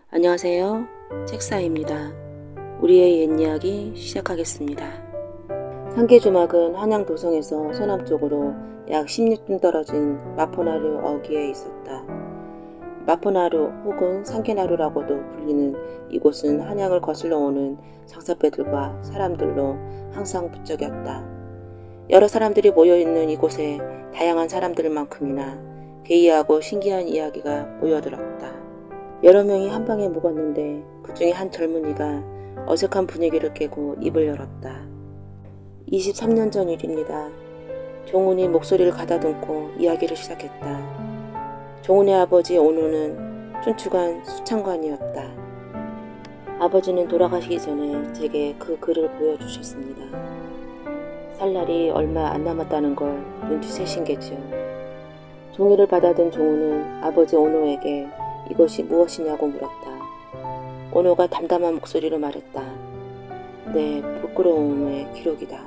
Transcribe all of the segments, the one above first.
안녕하세요. 책사입니다. 우리의 옛이야기 시작하겠습니다. 상계주막은 한양 도성에서 서남쪽으로 약 16분 떨어진 마포나루 어귀에 있었다. 마포나루 혹은 상계나루라고도 불리는 이곳은 한양을 거슬러 오는 장사배들과 사람들로 항상 부쩍였다. 여러 사람들이 모여있는 이곳에 다양한 사람들만큼이나 괴이하고 신기한 이야기가 모여들었다. 여러 명이 한 방에 묵었는데 그 중에 한 젊은이가 어색한 분위기를 깨고 입을 열었다. 23년 전 일입니다. 종훈이 목소리를 가다듬고 이야기를 시작했다. 종훈의 아버지 온호는 춘추관 수창관이었다. 아버지는 돌아가시기 전에 제게 그 글을 보여주셨습니다. 살 날이 얼마 안 남았다는 걸 눈치채신 게지요. 종이를 받아든 종훈은 아버지 온호에게 이것이 무엇이냐고 물었다. 온호가 담담한 목소리로 말했다. 내 부끄러움의 기록이다.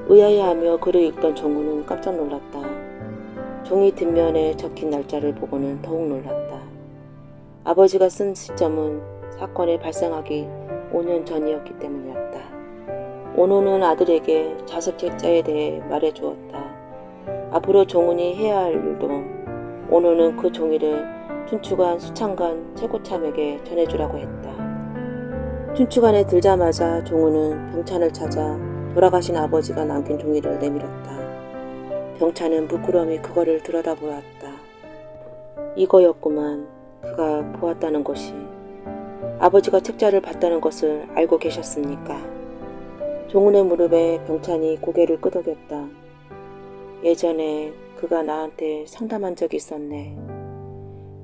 의아해하며 글을 읽던 종훈은 깜짝 놀랐다. 종이 뒷면에 적힌 날짜를 보고는 더욱 놀랐다. 아버지가 쓴 시점은 사건의 발생하기 5년 전이었기 때문이었다. 온호는 아들에게 자습책자에 대해 말해주었다. 앞으로 종훈이 해야 할 일도 온호는 그 종이를 춘추관 수창관 최고참에게 전해주라고 했다. 춘추관에 들자마자 종훈은 병찬을 찾아 돌아가신 아버지가 남긴 종이를 내밀었다. 병찬은 부끄러움이 그거를 들여다보았다. 이거였구만. 그가 보았다는 것이. 아버지가 책자를 봤다는 것을 알고 계셨습니까? 종훈의 무릎에 병찬이 고개를 끄덕였다. 예전에 그가 나한테 상담한 적이 있었네.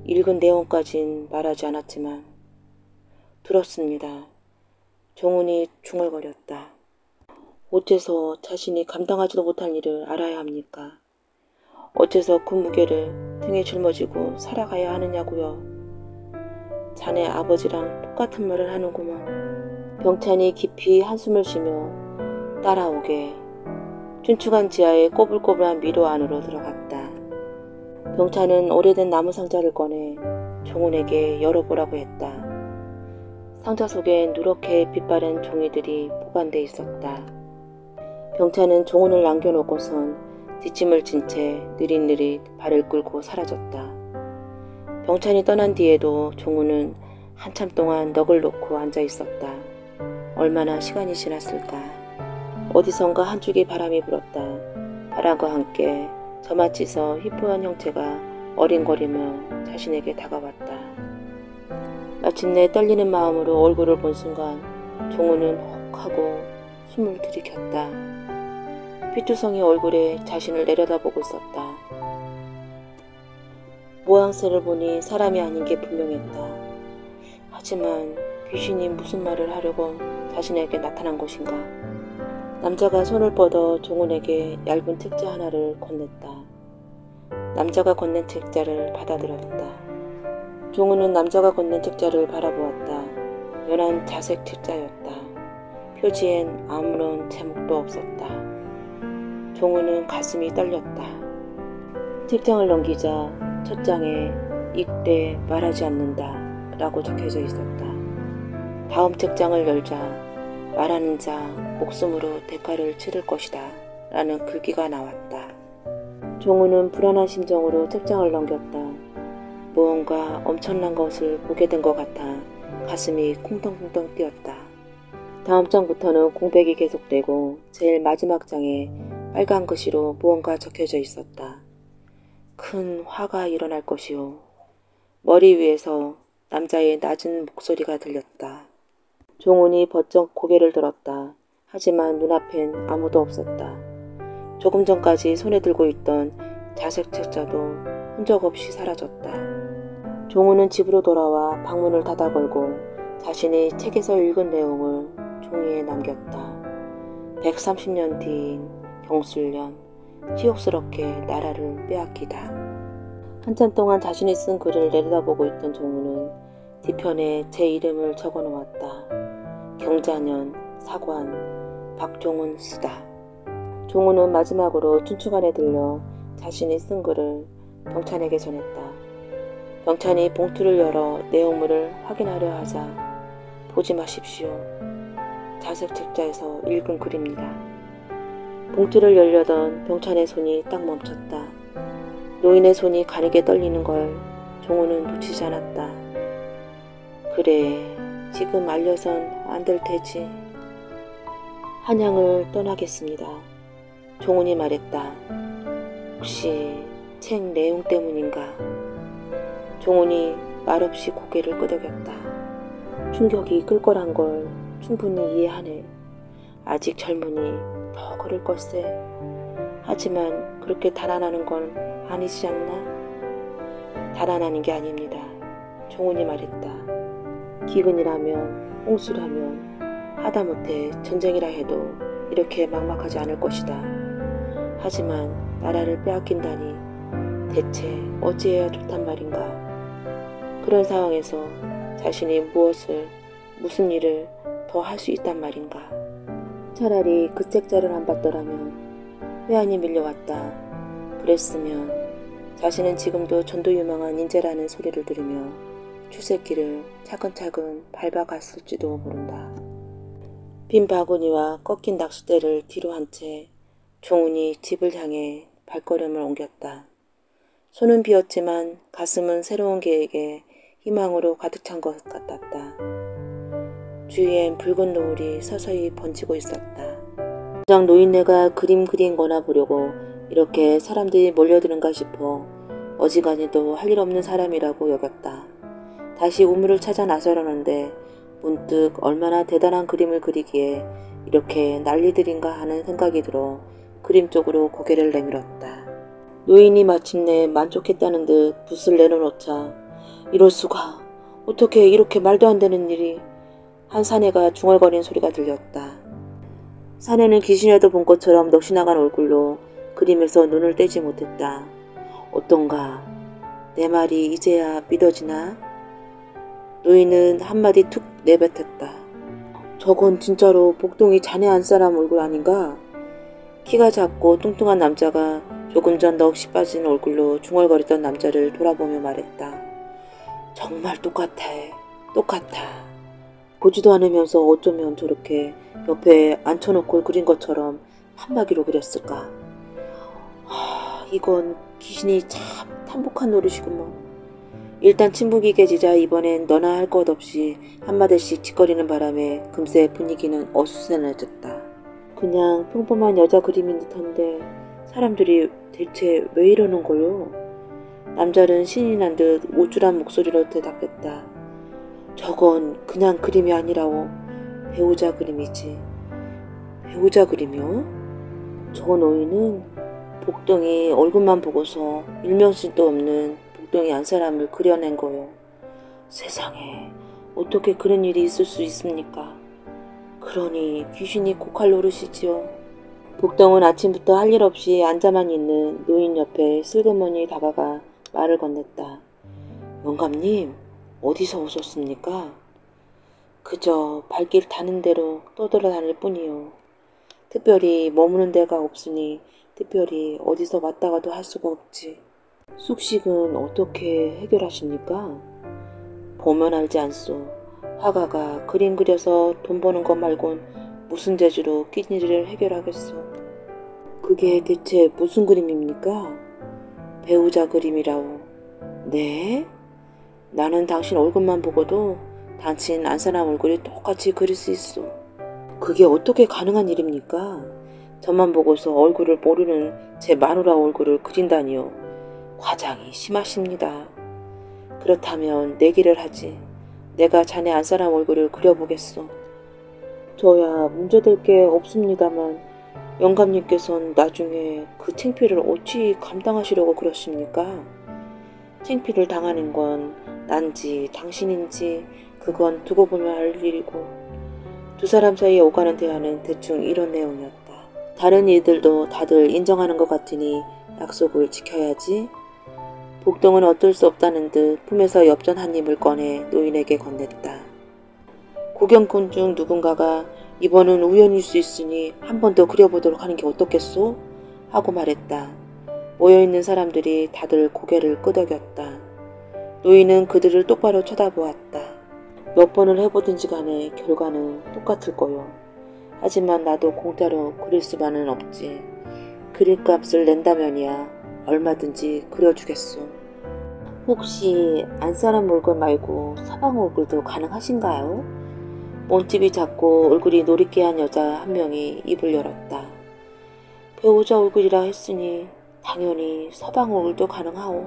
읽은 내용까진 말하지 않았지만 들었습니다. 종훈이 중얼거렸다. 어째서 자신이 감당하지도 못할 일을 알아야 합니까? 어째서 그 무게를 등에 짊어지고 살아가야 하느냐고요. 자네 아버지랑 똑같은 말을 하는구먼. 병찬이 깊이 한숨을 쉬며 따라오게 춘추관 지하의 꼬불꼬불한 미로 안으로 들어갔다. 병찬은 오래된 나무 상자를 꺼내 종훈에게 열어보라고 했다. 상자 속엔 누렇게 빛바랜 종이들이 보관돼 있었다. 병찬은 종훈을 남겨놓고선 뒷짐을 진 채 느릿느릿 발을 끌고 사라졌다. 병찬이 떠난 뒤에도 종훈은 한참 동안 넋을 놓고 앉아 있었다. 얼마나 시간이 지났을까. 어디선가 한쪽에 바람이 불었다. 바람과 함께 저마치서 희뿌연 형체가 어린거리며 자신에게 다가왔다. 마침내 떨리는 마음으로 얼굴을 본 순간 종훈은 혹 하고 숨을 들이켰다. 피투성이 얼굴에 자신을 내려다보고 있었다. 모양새를 보니 사람이 아닌 게 분명했다. 하지만 귀신이 무슨 말을 하려고 자신에게 나타난 것인가. 남자가 손을 뻗어 종훈에게 얇은 책자 하나를 건넸다. 남자가 건넨 책자를 받아들였다. 종훈은 남자가 건넨 책자를 바라보았다. 연한 자색 책자였다. 표지엔 아무런 제목도 없었다. 종훈은 가슴이 떨렸다. 책장을 넘기자 첫 장에 이때 말하지 않는다 라고 적혀져 있었다. 다음 책장을 열자 말하는 자 목숨으로 대가를 치를 것이다 라는 글귀가 나왔다. 종훈은 불안한 심정으로 책장을 넘겼다. 무언가 엄청난 것을 보게 된 것 같아 가슴이 쿵덩쿵덩 뛰었다. 다음 장부터는 공백이 계속되고 제일 마지막 장에 빨간 글씨로 무언가 적혀져 있었다. 큰 화가 일어날 것이요. 머리 위에서 남자의 낮은 목소리가 들렸다. 종훈이 번쩍 고개를 들었다. 하지만 눈앞엔 아무도 없었다. 조금 전까지 손에 들고 있던 자색 책자도 흔적 없이 사라졌다. 종훈은 집으로 돌아와 방문을 닫아 걸고 자신이 책에서 읽은 내용을 종이에 남겼다. 130년 뒤인 경술년, 치욕스럽게 나라를 빼앗기다. 한참 동안 자신이 쓴 글을 내려다보고 있던 종훈은 뒤편에 제 이름을 적어 놓았다. 경자년, 사관, 박종훈 쓰다. 종훈은 마지막으로 춘추관에 들려 자신이 쓴 글을 병찬에게 전했다. 병찬이 봉투를 열어 내용물을 확인하려 하자 보지 마십시오. 자색 책자에서 읽은 글입니다. 봉투를 열려던 병찬의 손이 딱 멈췄다. 노인의 손이 가늘게 떨리는 걸 종호는 놓치지 않았다. 그래, 지금 알려선 안 될 테지. 한양을 떠나겠습니다. 종훈이 말했다. 혹시 책 내용 때문인가? 종훈이 말없이 고개를 끄덕였다. 충격이 클 거란 걸 충분히 이해하네. 아직 젊으니 더 그럴 걸세. 하지만 그렇게 달아나는 건 아니지 않나? 달아나는 게 아닙니다. 종훈이 말했다. 기근이라면 홍수라면 하다못해 전쟁이라 해도 이렇게 막막하지 않을 것이다. 하지만 나라를 빼앗긴다니 대체 어찌해야 좋단 말인가? 그런 상황에서 자신이 무슨 일을 더 할 수 있단 말인가? 차라리 그 책자를 안 봤더라면 회한이 밀려왔다. 그랬으면 자신은 지금도 전도 유망한 인재라는 소리를 들으며 출세길을 차근차근 밟아갔을지도 모른다. 빈 바구니와 꺾인 낚싯대를 뒤로 한 채 종훈이 집을 향해 발걸음을 옮겼다. 손은 비었지만 가슴은 새로운 계획에 희망으로 가득 찬 것 같았다. 주위엔 붉은 노을이 서서히 번지고 있었다. 정작 노인네가 그림 그린 거나 보려고 이렇게 사람들이 몰려드는가 싶어 어지간히도 할 일 없는 사람이라고 여겼다. 다시 우물을 찾아 나서려는데 문득 얼마나 대단한 그림을 그리기에 이렇게 난리들인가 하는 생각이 들어 그림 쪽으로 고개를 내밀었다. 노인이 마침내 만족했다는 듯 붓을 내려놓자 이럴 수가, 어떻게 이렇게 말도 안 되는 일이. 한 사내가 중얼거린 소리가 들렸다. 사내는 귀신에도 본 것처럼 넋이 나간 얼굴로 그림에서 눈을 떼지 못했다. 어떤가? 내 말이 이제야 믿어지나? 노인은 한마디 툭 내뱉었다. 저건 진짜로 복동이 자네 안 사람 얼굴 아닌가? 키가 작고 뚱뚱한 남자가 조금 전 넋이 빠진 얼굴로 중얼거렸던 남자를 돌아보며 말했다. 정말 똑같아. 똑같아. 보지도 않으면서 어쩌면 저렇게 옆에 앉혀놓고 그린 것처럼 한마디로 그렸을까? 이건 귀신이 참 탐복한 노릇이구먼. 일단 침묵이 깨지자 이번엔 너나 할 것 없이 한마디씩 짓거리는 바람에 금세 분위기는 어수선해졌다. 그냥 평범한 여자 그림인 듯한데 사람들이 대체 왜 이러는 거요? 남자는 신이 난 듯 우쭐한 목소리로 대답했다. 저건 그냥 그림이 아니라오. 배우자 그림이지. 배우자 그림이요? 저 노인은 복동이 얼굴만 보고서 일면식도 없는 복동이 안 사람을 그려낸 거요. 세상에 어떻게 그런 일이 있을 수 있습니까? 그러니 귀신이 곡할 노릇이지요. 복동은 아침부터 할 일 없이 앉아만 있는 노인 옆에 슬그머니 다가가 말을 건넸다. 영감님, 어디서 오셨습니까? 그저 발길 닿는 대로 떠돌아다닐 뿐이요. 특별히 머무는 데가 없으니 특별히 어디서 왔다가도 할 수가 없지. 숙식은 어떻게 해결하십니까? 보면 알지 않소. 화가가 그림 그려서 돈 버는 것 말곤 무슨 재주로 끼니를 해결하겠소. 그게 대체 무슨 그림입니까? 배우자 그림이라오. 네? 나는 당신 얼굴만 보고도 당신 안 사람 얼굴이 똑같이 그릴 수 있어. 그게 어떻게 가능한 일입니까? 저만 보고서 얼굴을 모르는 제 마누라 얼굴을 그린다니요. 과장이 심하십니다. 그렇다면 내기를 하지. 내가 자네 안 사람 얼굴을 그려보겠소. 저야 문제될 게 없습니다만 영감님께서는 나중에 그 창피를 어찌 감당하시려고 그러십니까? 창피를 당하는 건 난지 당신인지 그건 두고 보면 알 일이고. 두 사람 사이에 오가는 대화는 대충 이런 내용이었다. 다른 이들도 다들 인정하는 것 같으니 약속을 지켜야지. 복동은 어쩔 수 없다는 듯 품에서 엽전 한 입을 꺼내 노인에게 건넸다. 구경꾼 중 누군가가 이번은 우연일 수 있으니 한 번 더 그려보도록 하는 게 어떻겠소? 하고 말했다. 모여있는 사람들이 다들 고개를 끄덕였다. 노인은 그들을 똑바로 쳐다보았다. 몇 번을 해보든지 간에 결과는 똑같을 거요. 하지만 나도 공짜로 그릴 수만은 없지. 그림값을 낸다면이야 얼마든지 그려주겠소. 혹시 안사람 얼굴 말고 서방 얼굴도 가능하신가요? 몸집이 작고 얼굴이 노릇개한 여자 한 명이 입을 열었다. 배우자 얼굴이라 했으니 당연히 서방 얼굴도 가능하오.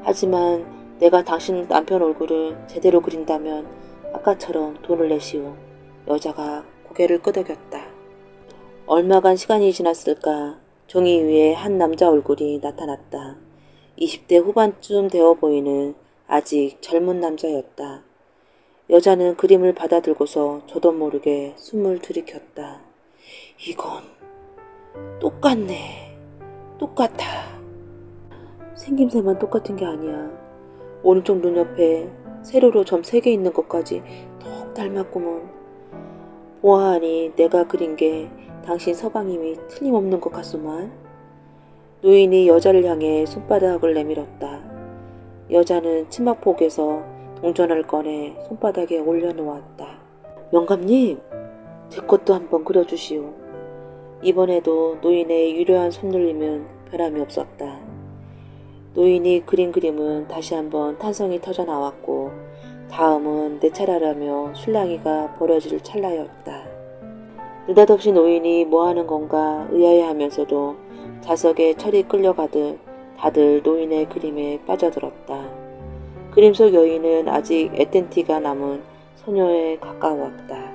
하지만 내가 당신 남편 얼굴을 제대로 그린다면 아까처럼 돈을 내시오. 여자가 고개를 끄덕였다. 얼마간 시간이 지났을까 종이 위에 한 남자 얼굴이 나타났다. 20대 후반쯤 되어 보이는 아직 젊은 남자였다. 여자는 그림을 받아들고서 저도 모르게 숨을 들이켰다. 이건 똑같네. 똑같아. 생김새만 똑같은 게 아니야. 오른쪽 눈 옆에 세로로 점 3개 있는 것까지 똑 닮았구먼. 보아하니 내가 그린 게 당신 서방님이 틀림없는 것 같소만. 노인이 여자를 향해 손바닥을 내밀었다. 여자는 치마폭에서 동전을 꺼내 손바닥에 올려놓았다. 영감님, 제 것도 한번 그려주시오. 이번에도 노인의 유려한 손놀림은 변함이 없었다. 노인이 그린 그림은 다시 한번 탄성이 터져 나왔고 다음은 내 차례라며 술랑이가 벌어질 찰나였다. 느닷없이 노인이 뭐하는 건가 의아해하면서도 자석에 철이 끌려가듯 다들 노인의 그림에 빠져들었다. 그림 속 여인은 아직 애된 티가 남은 소녀에 가까웠다.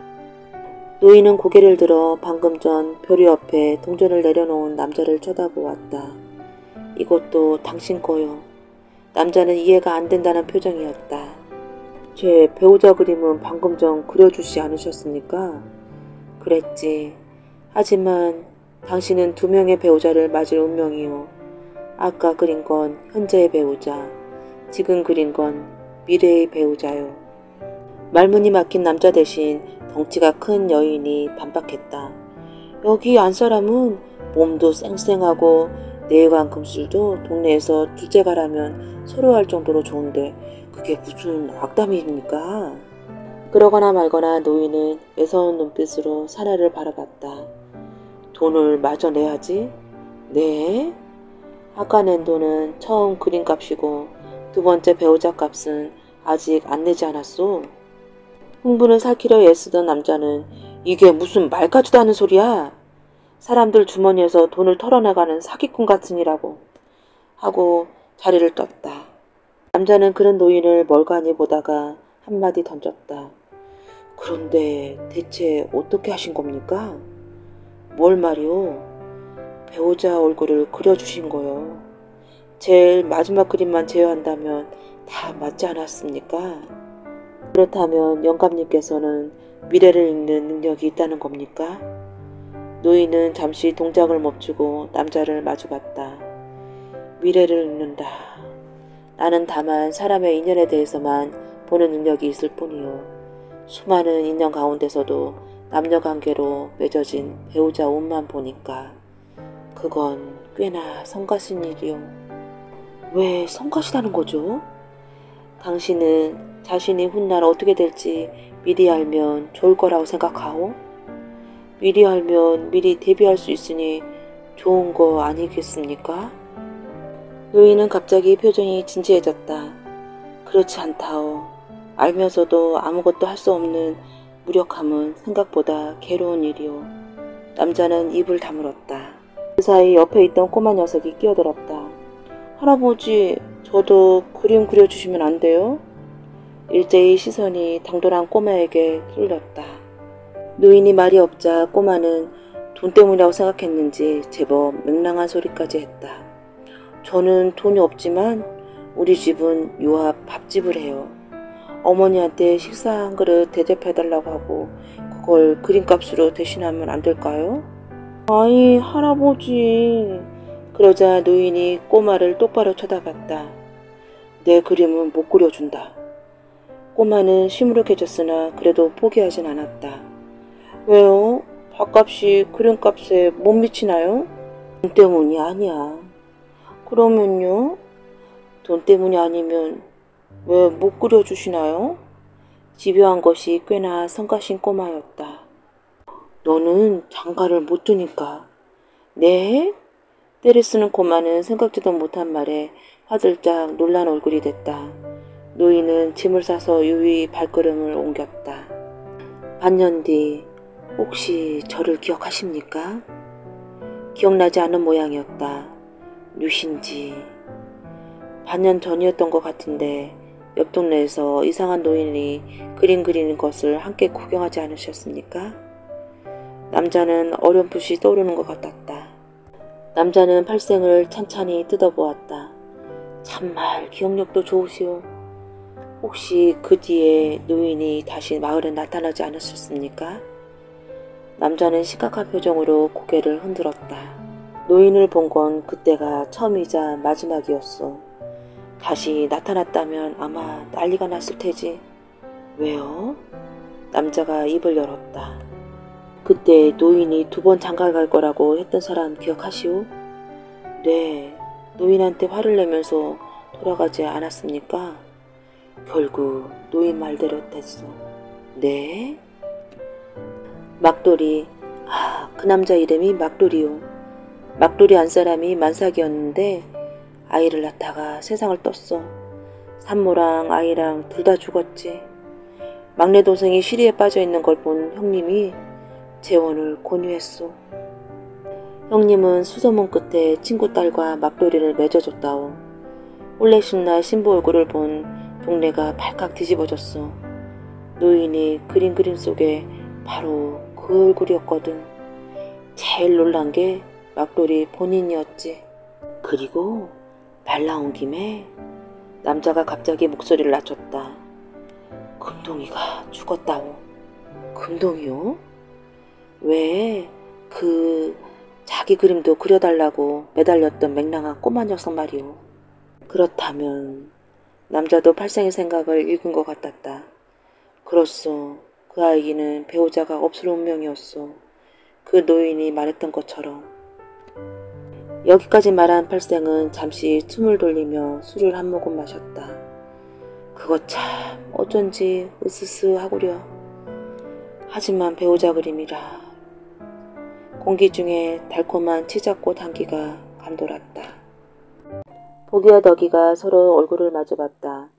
노인은 고개를 들어 방금 전 벼루 옆에 동전을 내려놓은 남자를 쳐다보았다. 이것도 당신 거요. 남자는 이해가 안 된다는 표정이었다. 제 배우자 그림은 방금 전 그려주지 않으셨습니까? 그랬지. 하지만 당신은 2명의 배우자를 맞을 운명이요. 아까 그린 건 현재의 배우자, 지금 그린 건 미래의 배우자요. 말문이 막힌 남자 대신 덩치가 큰 여인이 반박했다. 여기 안사람은 몸도 쌩쌩하고 내외관 금술도 동네에서 둘째가라면 서로 할 정도로 좋은데 그게 무슨 악담입니까? 그러거나 말거나 노인은 매서운 눈빛으로 사내를 바라봤다. 돈을 마저 내야지? 네? 아까 낸 돈은 처음 그림값이고 2번째 배우자 값은 아직 안 내지 않았소. 흥분을 살키려 애쓰던 남자는 이게 무슨 말 같지도 않은 소리야. 사람들 주머니에서 돈을 털어나가는 사기꾼 같으니라고 하고 자리를 떴다. 남자는 그런 노인을 멀가니 보다가 한마디 던졌다. 그런데 대체 어떻게 하신 겁니까? 뭘 말이오? 배우자 얼굴을 그려주신 거요. 제일 마지막 그림만 제외한다면 다 맞지 않았습니까? 그렇다면 영감님께서는 미래를 읽는 능력이 있다는 겁니까? 노인은 잠시 동작을 멈추고 남자를 마주봤다. 미래를 읽는다. 나는 다만 사람의 인연에 대해서만 보는 능력이 있을 뿐이요. 수많은 인연 가운데서도 남녀관계로 맺어진 배우자 운만 보니까 그건 꽤나 성가신 일이요. 왜 성가시다는 거죠? 당신은 자신이 훗날 어떻게 될지 미리 알면 좋을 거라고 생각하오? 미리 알면 미리 대비할 수 있으니 좋은 거 아니겠습니까? 노인은 갑자기 표정이 진지해졌다. 그렇지 않다오. 알면서도 아무것도 할 수 없는 무력함은 생각보다 괴로운 일이오. 남자는 입을 다물었다. 그 사이 옆에 있던 꼬마 녀석이 끼어들었다. 할아버지, 저도 그림 그려주시면 안 돼요? 일제히 시선이 당돌한 꼬마에게 쏠렸다. 노인이 말이 없자 꼬마는 돈 때문이라고 생각했는지 제법 맹랑한 소리까지 했다. 저는 돈이 없지만 우리 집은 요앞 밥집을 해요. 어머니한테 식사 한 그릇 대접해달라고 하고 그걸 그림값으로 대신하면 안 될까요? 아이, 할아버지. 그러자 노인이 꼬마를 똑바로 쳐다봤다. 내 그림은 못 그려준다. 꼬마는 시무룩해졌으나 그래도 포기하진 않았다. 왜요? 밥값이 그림값에 못 미치나요? 돈 때문이 아니야. 그러면요? 돈 때문이 아니면 왜 못 끓여주시나요? 집요한 것이 꽤나 성가신 꼬마였다. 너는 장가를 못 두니까. 네? 때를 쓰는 꼬마는 생각지도 못한 말에 화들짝 놀란 얼굴이 됐다. 노인은 짐을 싸서 유유히 발걸음을 옮겼다. 반년 뒤 혹시 저를 기억하십니까? 기억나지 않는 모양이었다. 누신지. 반년 전이었던 것 같은데 옆 동네에서 이상한 노인이 그림 그리는 것을 함께 구경하지 않으셨습니까? 남자는 어렴풋이 떠오르는 것 같았다. 남자는 팔생을 찬찬히 뜯어보았다. 참말 기억력도 좋으시오. 혹시 그 뒤에 노인이 다시 마을에 나타나지 않으셨습니까? 남자는 심각한 표정으로 고개를 흔들었다. 노인을 본 건 그때가 처음이자 마지막이었소. 다시 나타났다면 아마 난리가 났을 테지. 왜요? 남자가 입을 열었다. 그때 노인이 2번 장가 갈 거라고 했던 사람 기억하시오? 네, 노인한테 화를 내면서 돌아가지 않았습니까? 결국 노인 말대로 됐어. 네? 막돌이. 아, 그 남자 이름이 막돌이요. 막돌이 안 사람이 만삭이었는데 아이를 낳다가 세상을 떴어. 산모랑 아이랑 둘 다 죽었지. 막내 동생이 시리에 빠져 있는 걸 본 형님이 재혼을 권유했소. 형님은 수소문 끝에 친구 딸과 막돌이를 맺어줬다오. 혼례식날 신부 얼굴을 본 동네가 발칵 뒤집어졌어. 노인이 그림 속에 바로 그 얼굴이었거든. 제일 놀란 게 막돌이 본인이었지. 그리고 말 나온 김에 남자가 갑자기 목소리를 낮췄다. 금동이가 죽었다오. 금동이요? 왜 자기 그림도 그려달라고 매달렸던 맹랑한 꼬마 녀석 말이오. 그렇다면 남자도 팔생의 생각을 읽은 것 같았다. 그렇소. 그 아이는 배우자가 없을 운명이었소. 그 노인이 말했던 것처럼. 여기까지 말한 팔생은 잠시 숨을 돌리며 술을 한 모금 마셨다. 그거 참 어쩐지 으스스하구려. 하지만 배우자 그림이라. 공기 중에 달콤한 치자꽃 향기가 감돌았다. 보기와 덕이가 서로 얼굴을 마주봤다.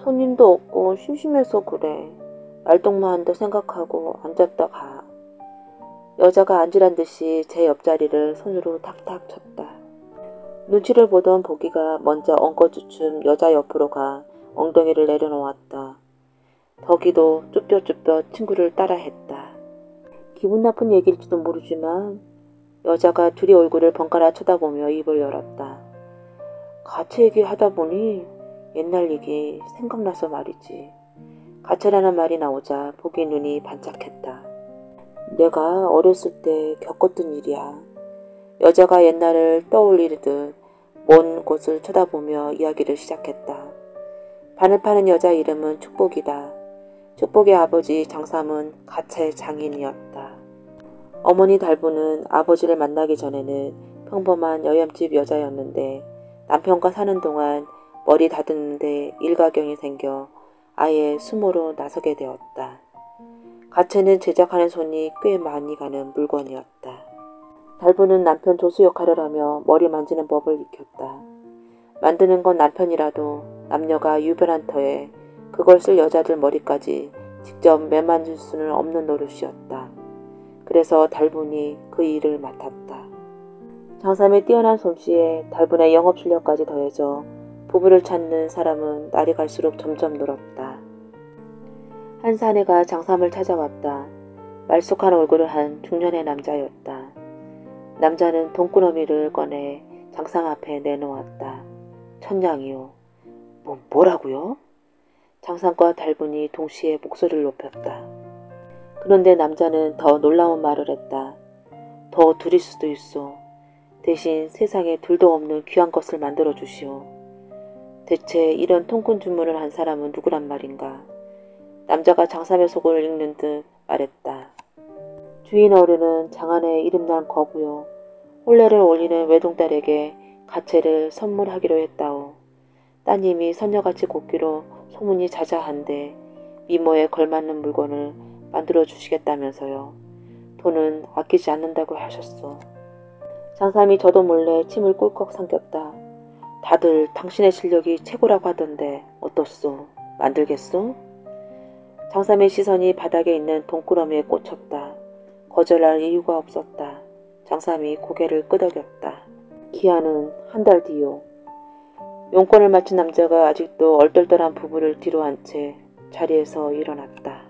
손님도 없고 심심해서 그래. 말동무한다 생각하고 앉았다 가. 여자가 앉으란 듯이 제 옆자리를 손으로 탁탁 쳤다. 눈치를 보던 보기가 먼저 엉거주춤 여자 옆으로 가 엉덩이를 내려놓았다. 덕이도 쭈뼛쭈뼛 친구를 따라했다. 기분 나쁜 얘기일지도 모르지만 여자가 둘이 얼굴을 번갈아 쳐다보며 입을 열었다. 가채 얘기하다 보니 옛날 얘기 생각나서 말이지. 가채라는 말이 나오자 보기 눈이 반짝했다. 내가 어렸을 때 겪었던 일이야. 여자가 옛날을 떠올리듯 먼 곳을 쳐다보며 이야기를 시작했다. 반을 파는 여자 이름은 축복이다. 축복의 아버지 장삼은 가채 장인이었다. 어머니 달부는 아버지를 만나기 전에는 평범한 여염집 여자였는데 남편과 사는 동안 머리 다듬는데 일가견이 생겨 아예 수모로 나서게 되었다. 가채는 제작하는 손이 꽤 많이 가는 물건이었다. 달부는 남편 조수 역할을 하며 머리 만지는 법을 익혔다. 만드는 건 남편이라도 남녀가 유별한 터에 그걸 쓸 여자들 머리까지 직접 매만질 수는 없는 노릇이었다. 그래서 달분이 그 일을 맡았다. 장삼의 뛰어난 솜씨에 달분의 영업 실력까지 더해져 부부를 찾는 사람은 날이 갈수록 점점 늘었다. 한 사내가 장삼을 찾아왔다. 말쑥한 얼굴을 한 중년의 남자였다. 남자는 돈꾸러미를 꺼내 장삼 앞에 내놓았다. 천냥이요. 뭐라고요? 장삼과 달분이 동시에 목소리를 높였다. 그런데 남자는 더 놀라운 말을 했다. 더 드릴 수도 있어. 대신 세상에 둘도 없는 귀한 것을 만들어 주시오. 대체 이런 통큰 주문을 한 사람은 누구란 말인가? 남자가 장삼의 속을 읽는 듯 말했다. 주인 어른은 장안의 이름난 거구요. 혼례를 올리는 외동딸에게 가채를 선물하기로 했다오. 따님이 선녀같이 곱기로 소문이 자자한데 미모에 걸맞는 물건을 만들어 주시겠다면서요. 돈은 아끼지 않는다고 하셨어. 장삼이 저도 몰래 침을 꿀꺽 삼켰다. 다들 당신의 실력이 최고라고 하던데 어떻소? 만들겠소? 장삼의 시선이 바닥에 있는 돈꾸러미에 꽂혔다. 거절할 이유가 없었다. 장삼이 고개를 끄덕였다. 기한은 한 달 뒤요. 용건을 마친 남자가 아직도 얼떨떨한 부부를 뒤로 한 채 자리에서 일어났다.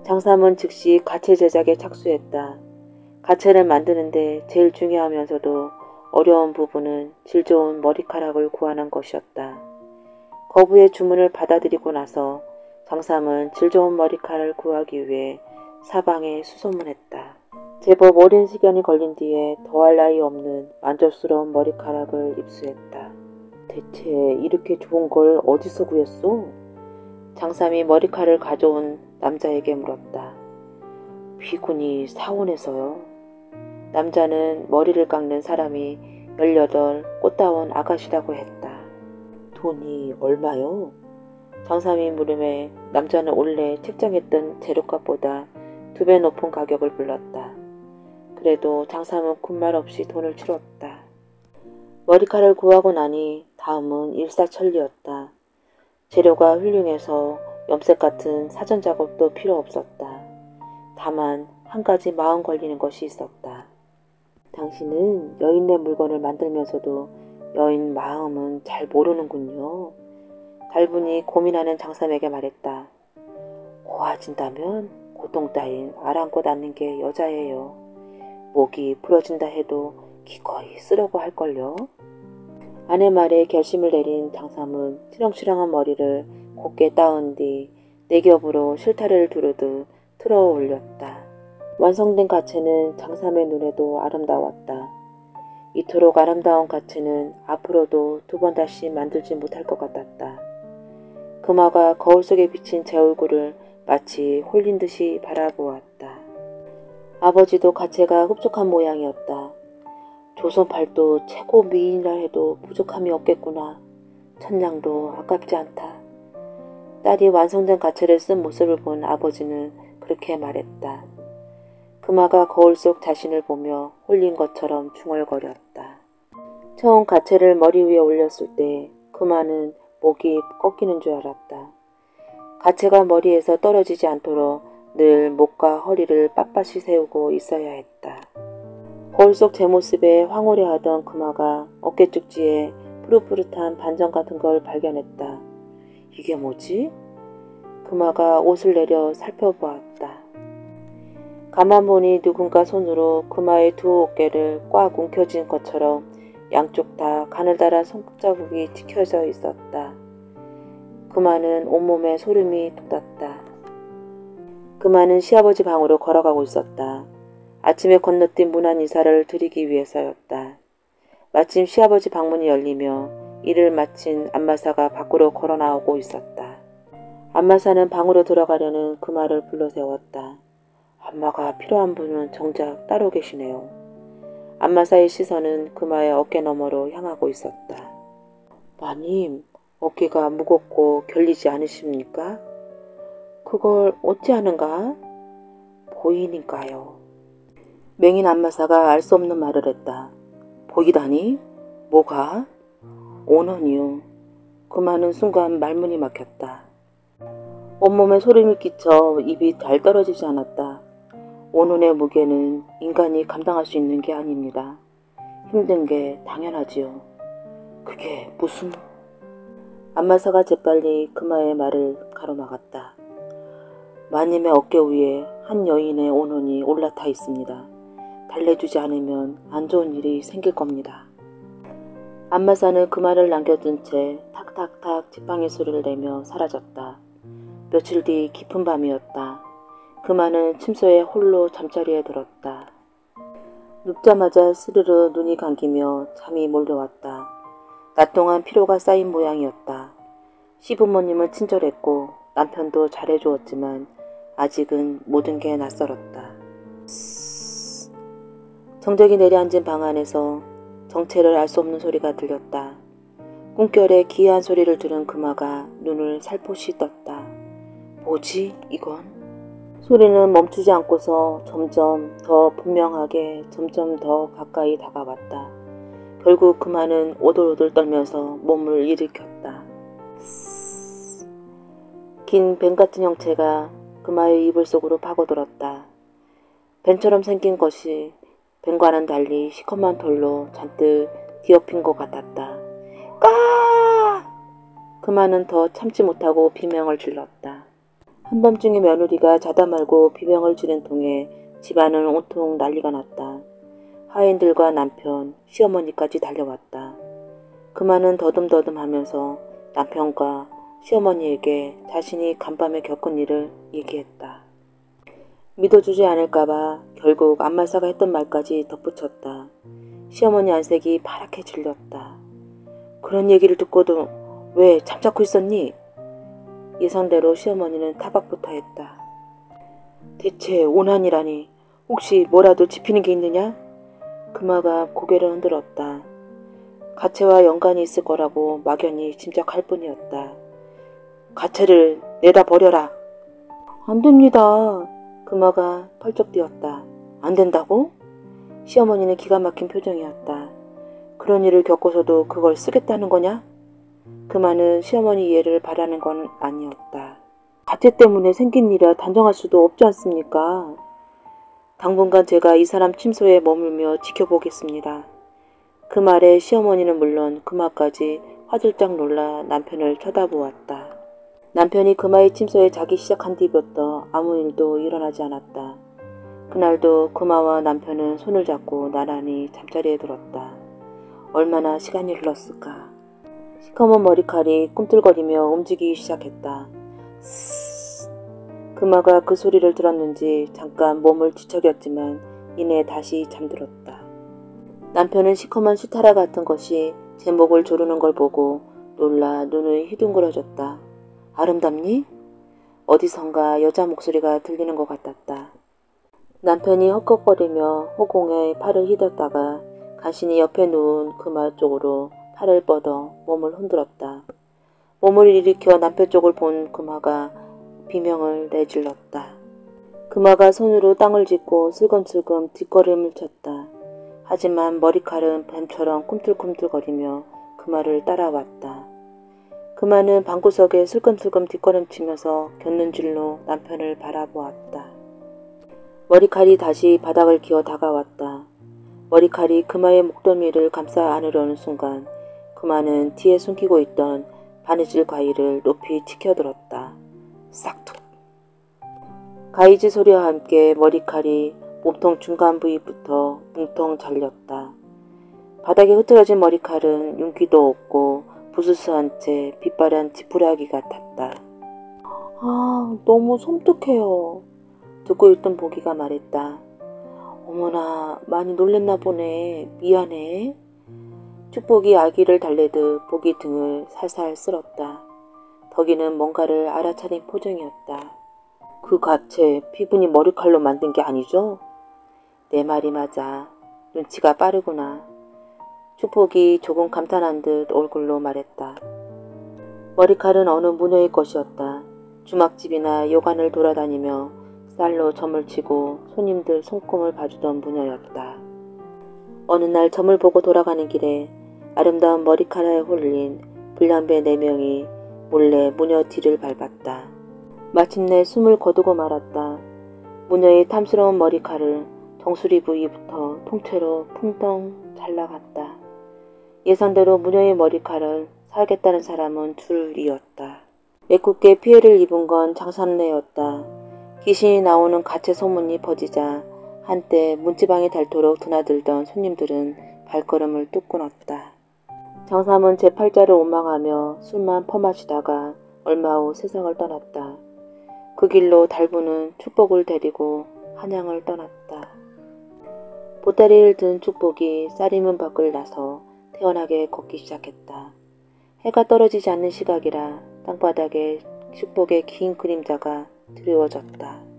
장삼은 즉시 가채 제작에 착수했다. 가채를 만드는데 제일 중요하면서도 어려운 부분은 질 좋은 머리카락을 구하는 것이었다. 거부의 주문을 받아들이고 나서 장삼은 질 좋은 머리카락을 구하기 위해 사방에 수소문했다. 제법 오랜 시간이 걸린 뒤에 더할 나위 없는 만족스러운 머리카락을 입수했다. 대체 이렇게 좋은 걸 어디서 구했소? 장삼이 머리카락을 가져온 남자에게 물었다. 비군이 사원에서요. 남자는 머리를 깎는 사람이 18 꽃다운 아가씨라고 했다. 돈이 얼마요? 장삼이 물음에 남자는 원래 책정했던 재료값보다 2배 높은 가격을 불렀다. 그래도 장삼은 군말 없이 돈을 치렀다. 머리카락을 구하고 나니 다음은 일사천리였다. 재료가 훌륭해서 염색 같은 사전 작업도 필요 없었다. 다만 한 가지 마음 걸리는 것이 있었다. 당신은 여인네 물건을 만들면서도 여인 마음은 잘 모르는군요. 달분이 고민하는 장삼에게 말했다. 고아진다면 고통 따윈 아랑곳 않는 게 여자예요. 목이 부러진다 해도 기꺼이 쓰려고 할걸요. 아내 말에 결심을 내린 장삼은 치렁치렁한 머리를 곱게 따은 뒤 내겹으로 실타래를 두르듯 틀어 올렸다. 완성된 가채는 장삼의 눈에도 아름다웠다. 이토록 아름다운 가채는 앞으로도 2번 다시 만들지 못할 것 같았다. 금화가 거울 속에 비친 제 얼굴을 마치 홀린 듯이 바라보았다. 아버지도 가채가 흡족한 모양이었다. 조선팔도 최고 미인이라 해도 부족함이 없겠구나. 천냥도 아깝지 않다. 딸이 완성된 가채를 쓴 모습을 본 아버지는 그렇게 말했다. 금화가 거울 속 자신을 보며 홀린 것처럼 중얼거렸다. 처음 가채를 머리 위에 올렸을 때 금화는 목이 꺾이는 줄 알았다. 가채가 머리에서 떨어지지 않도록 늘 목과 허리를 빳빳이 세우고 있어야 했다. 거울 속 제 모습에 황홀해하던 금화가 어깨 쪽지에 푸릇푸릇한 반점 같은 걸 발견했다. 이게 뭐지? 금화가 옷을 내려 살펴보았다. 가만 보니 누군가 손으로 금화의 2 어깨를 꽉 움켜쥔 것처럼 양쪽 다 가늘다란 손자국이 찍혀져 있었다. 금화는 온몸에 소름이 돋았다. 금화는 시아버지 방으로 걸어가고 있었다. 아침에 건너뛴 문안 인사를 드리기 위해서였다. 마침 시아버지 방문이 열리며 일을 마친 안마사가 밖으로 걸어 나오고 있었다. 안마사는 방으로 들어가려는 금화를 불러세웠다. 안마가 필요한 분은 정작 따로 계시네요. 안마사의 시선은 금화의 어깨 너머로 향하고 있었다. 마님, 어깨가 무겁고 결리지 않으십니까? 그걸 어찌하는가? 보이니까요. 맹인 안마사가 알 수 없는 말을 했다. 보이다니? 뭐가? 오너니요. 금화는 순간 말문이 막혔다. 온몸에 소름이 끼쳐 입이 달 떨어지지 않았다. 오눈의 무게는 인간이 감당할 수 있는 게 아닙니다. 힘든 게 당연하지요. 그게 무슨... 안마사가 재빨리 금화의 말을 가로막았다. 마님의 어깨 위에 한 여인의 오눈이 올라타 있습니다. 달래주지 않으면 안 좋은 일이 생길 겁니다. 안마사는 그 말을 남겨둔 채 탁탁탁 지팡이 소리를 내며 사라졌다. 며칠 뒤 깊은 밤이었다. 금화는 침소에 홀로 잠자리에 들었다. 눕자마자 스르르 눈이 감기며 잠이 몰려왔다. 낮 동안 피로가 쌓인 모양이었다. 시부모님은 친절했고 남편도 잘해주었지만 아직은 모든 게 낯설었다. 정적이 내려앉은 방 안에서 정체를 알 수 없는 소리가 들렸다. 꿈결에 기이한 소리를 들은 금아가 눈을 살포시 떴다. 뭐지 이건? 소리는 멈추지 않고서 점점 더 분명하게 점점 더 가까이 다가왔다. 결국 금아는 오돌오돌 떨면서 몸을 일으켰다. 긴 뱀 같은 형체가 금아의 이불 속으로 파고들었다. 뱀처럼 생긴 것이 뱀과는 달리 시커먼 털로 잔뜩 뒤엎인 것 같았다. 까! 금아는 더 참지 못하고 비명을 질렀다. 한밤중에 며느리가 자다 말고 비명을 지른 통에 집안은 온통 난리가 났다. 하인들과 남편, 시어머니까지 달려왔다. 금아는 더듬더듬하면서 남편과 시어머니에게 자신이 간밤에 겪은 일을 얘기했다. 믿어주지 않을까봐 결국 안말사가 했던 말까지 덧붙였다. 시어머니 안색이 파랗게 질렸다. 그런 얘기를 듣고도 왜 잠자코 있었니? 예상대로 시어머니는 타박부터 했다. 대체 오난이라니 혹시 뭐라도 짚히는 게 있느냐? 금아가 고개를 흔들었다. 가채와 연관이 있을 거라고 막연히 짐작할 뿐이었다. 가채를 내다 버려라. 안 됩니다. 금아가 펄쩍 뛰었다. 안 된다고? 시어머니는 기가 막힌 표정이었다. 그런 일을 겪고서도 그걸 쓰겠다는 거냐? 금아는 시어머니 이해를 바라는 건 아니었다. 가채 때문에 생긴 일이라 단정할 수도 없지 않습니까? 당분간 제가 이 사람 침소에 머물며 지켜보겠습니다. 그 말에 시어머니는 물론 금아까지 화들짝 놀라 남편을 쳐다보았다. 남편이 금아의 침소에 자기 시작한 뒤부터 아무 일도 일어나지 않았다. 그날도 금아와 남편은 손을 잡고 나란히 잠자리에 들었다. 얼마나 시간이 흘렀을까. 시커먼 머리칼이 꿈틀거리며 움직이기 시작했다. 스스스. 금아가 그 소리를 들었는지 잠깐 몸을 뒤척였지만 이내 다시 잠들었다. 남편은 시커먼 수타라 같은 것이 제 목을 조르는 걸 보고 놀라 눈을 휘둥그러졌다. 아름답니? 어디선가 여자 목소리가 들리는 것 같았다. 남편이 헉헉거리며 허공에 팔을 휘뒀다가 간신히 옆에 누운 금아 쪽으로 팔을 뻗어 몸을 흔들었다. 몸을 일으켜 남편 쪽을 본 금아가 비명을 내질렀다. 금아가 손으로 땅을 짚고 슬금슬금 뒷걸음을 쳤다. 하지만 머리칼은 뱀처럼 꿈틀꿈틀거리며 금아를 따라왔다. 금아는 방구석에 슬금슬금 뒷걸음치면서 곁눈질로 남편을 바라보았다. 머리칼이 다시 바닥을 기어 다가왔다. 머리칼이 금아의 목덜미를 감싸 안으려는 순간 금아는 뒤에 숨기고 있던 바느질 가위를 높이 치켜들었다. 싹둑. 가위질 소리와 함께 머리칼이 몸통 중간 부위부터 뭉텅 잘렸다. 바닥에 흐트러진 머리칼은 윤기도 없고 부스스한 채 빛바랜 지푸라기 같았다. 아, 너무 섬뜩해요. 듣고 있던 보기가 말했다. 어머나, 많이 놀랬나 보네. 미안해. 축복이 아기를 달래듯 보기 등을 살살 쓸었다. 덕이는 뭔가를 알아차린 표정이었다. 그 가채 피분이 머리칼로 만든 게 아니죠? 내 말이 맞아. 눈치가 빠르구나. 축복이 조금 감탄한 듯 얼굴로 말했다. 머리칼은 어느 무녀의 것이었다. 주막집이나 요관을 돌아다니며 쌀로 점을 치고 손님들 손금을 봐주던 무녀였다. 어느 날 점을 보고 돌아가는 길에 아름다운 머리카락에 홀린 불량배 4명이 몰래 무녀 뒤를 밟았다. 마침내 숨을 거두고 말았다. 무녀의 탐스러운 머리칼을 정수리 부위부터 통째로 풍덩 잘라갔다. 예상대로 무녀의 머리칼을 살겠다는 사람은 줄이었다. 애꿎게 피해를 입은 건 장사내였다. 귀신이 나오는 가채 소문이 퍼지자 한때 문지방에 닳도록 드나들던 손님들은 발걸음을 뚝 끊었다. 장삼은 제 팔자를 원망하며 술만 퍼마시다가 얼마 후 세상을 떠났다. 그 길로 달부는 축복을 데리고 한양을 떠났다. 보따리를 든 축복이 쌀이문 밖을 나서 태연하게 걷기 시작했다. 해가 떨어지지 않는 시각이라 땅바닥에 축복의 긴 그림자가 드리워졌다.